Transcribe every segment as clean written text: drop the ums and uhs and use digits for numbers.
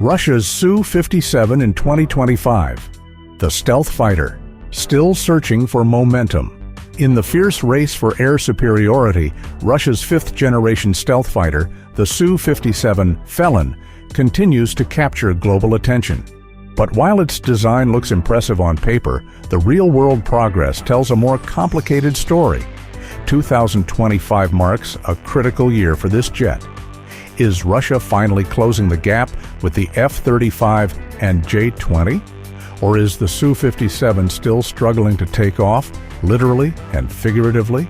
Russia's Su-57 in 2025. The stealth fighter, still searching for momentum. In the fierce race for air superiority, Russia's fifth-generation stealth fighter, the Su-57 Felon, continues to capture global attention. But while its design looks impressive on paper, the real-world progress tells a more complicated story. 2025 marks a critical year for this jet. Is Russia finally closing the gap with the F-35 and J-20? Or is the Su-57 still struggling to take off, literally and figuratively?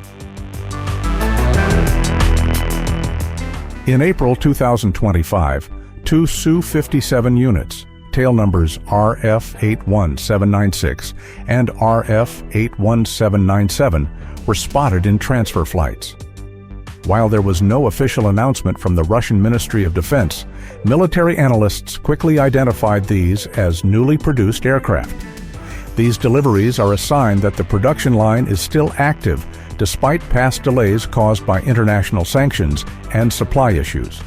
In April 2025, two Su-57 units, tail numbers RF-81796 and RF-81797, were spotted in transfer flights. While there was no official announcement from the Russian Ministry of Defense, military analysts quickly identified these as newly produced aircraft. These deliveries are a sign that the production line is still active despite past delays caused by international sanctions and supply issues.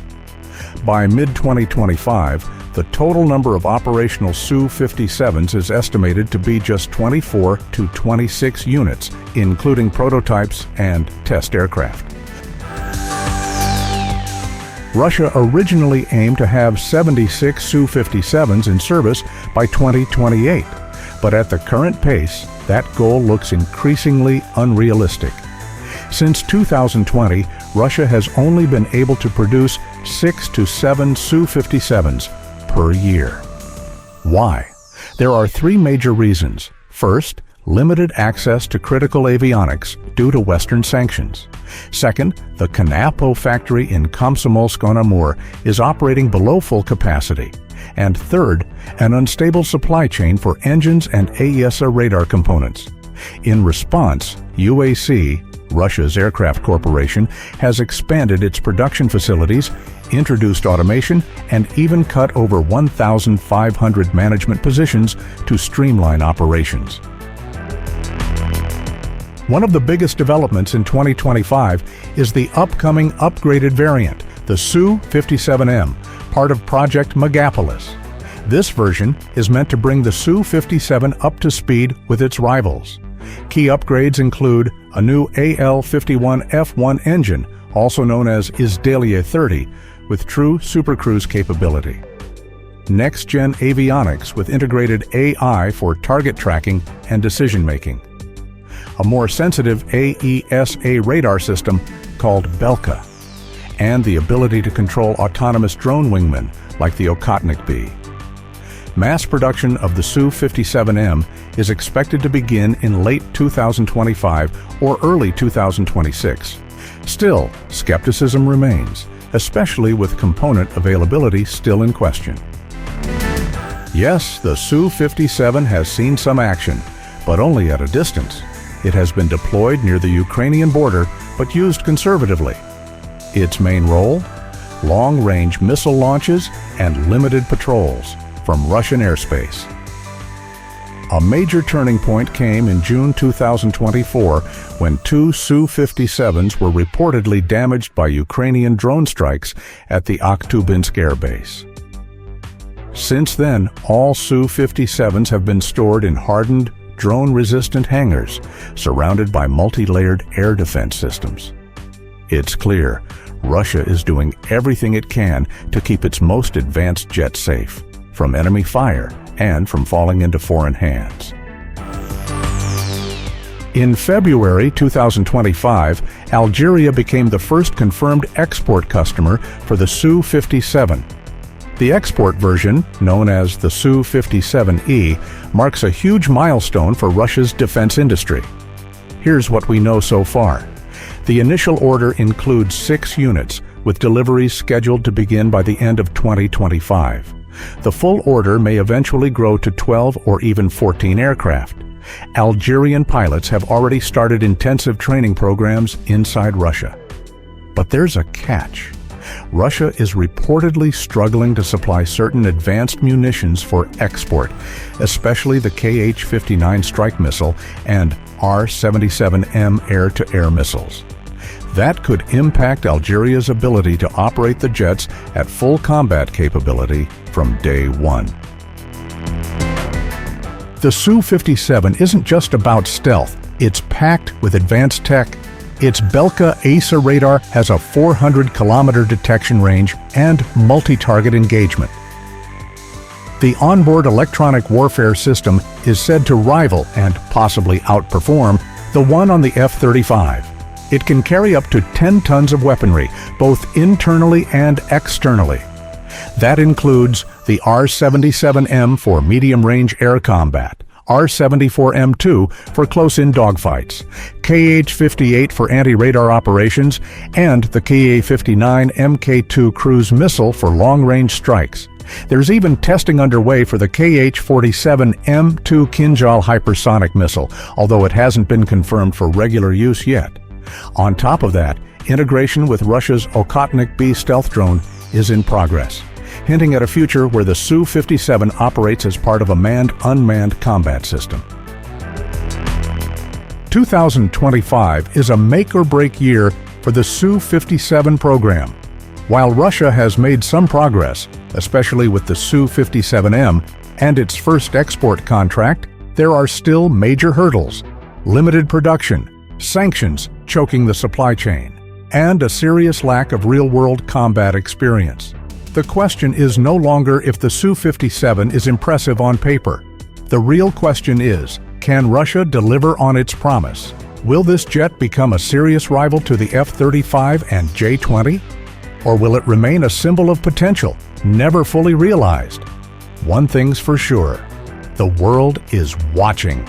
By mid-2025, the total number of operational Su-57s is estimated to be just 24 to 26 units, including prototypes and test aircraft. Russia originally aimed to have 76 Su-57s in service by 2028, but at the current pace, that goal looks increasingly unrealistic. Since 2020, Russia has only been able to produce 6 to 7 Su-57s per year. Why? There are three major reasons. First, limited access to critical avionics due to Western sanctions. Second, the Kanapo factory in Komsomolsk-on-Amur is operating below full capacity. And third, an unstable supply chain for engines and AESA radar components. In response, UAC, Russia's aircraft corporation, has expanded its production facilities, introduced automation, and even cut over 1,500 management positions to streamline operations. One of the biggest developments in 2025 is the upcoming upgraded variant, the Su-57M, part of Project Megapolis. This version is meant to bring the Su-57 up to speed with its rivals. Key upgrades include a new AL-51F1 engine, also known as Izdelia 30, with true supercruise capability. Next-gen avionics with integrated AI for target tracking and decision-making. A more sensitive AESA radar system called Belka, and the ability to control autonomous drone wingmen like the Okhotnik B. Mass production of the Su-57M is expected to begin in late 2025 or early 2026. Still, skepticism remains, especially with component availability still in question. Yes, the Su-57 has seen some action, but only at a distance. It has been deployed near the Ukrainian border, but used conservatively. Its main role? Long-range missile launches and limited patrols from Russian airspace. A major turning point came in June 2024 when two Su-57s were reportedly damaged by Ukrainian drone strikes at the Akhtubinsk Air Base. Since then, all Su-57s have been stored in hardened, drone-resistant hangars, surrounded by multi-layered air defense systems. It's clear, Russia is doing everything it can to keep its most advanced jets safe, from enemy fire and from falling into foreign hands. In February 2025, Algeria became the first confirmed export customer for the Su-57. The export version, known as the Su-57E, marks a huge milestone for Russia's defense industry. Here's what we know so far. The initial order includes 6 units, with deliveries scheduled to begin by the end of 2025. The full order may eventually grow to 12 or even 14 aircraft. Algerian pilots have already started intensive training programs inside Russia. But there's a catch. Russia is reportedly struggling to supply certain advanced munitions for export, especially the Kh-59 strike missile and R-77M air-to-air missiles. That could impact Algeria's ability to operate the jets at full combat capability from day one. The Su-57 isn't just about stealth, it's packed with advanced tech. Its Belka ASA radar has a 400-kilometer detection range and multi-target engagement. The onboard electronic warfare system is said to rival and possibly outperform the one on the F-35. It can carry up to 10 tons of weaponry, both internally and externally. That includes the R-77M for medium-range air combat, R-74M2 for close-in dogfights, Kh-58 for anti-radar operations, and the Ka-59 Mk2 cruise missile for long-range strikes. There's even testing underway for the Kh-47M2 Kinjal hypersonic missile, although it hasn't been confirmed for regular use yet. On top of that, integration with Russia's Okhotnik B stealth drone is in progress, hinting at a future where the Su-57 operates as part of a manned-unmanned combat system. 2025 is a make-or-break year for the Su-57 program. While Russia has made some progress, especially with the Su-57M and its first export contract, there are still major hurdles: limited production, sanctions choking the supply chain, and a serious lack of real-world combat experience. The question is no longer if the Su-57 is impressive on paper. The real question is, can Russia deliver on its promise? Will this jet become a serious rival to the F-35 and J-20? Or will it remain a symbol of potential, never fully realized? One thing's for sure: the world is watching.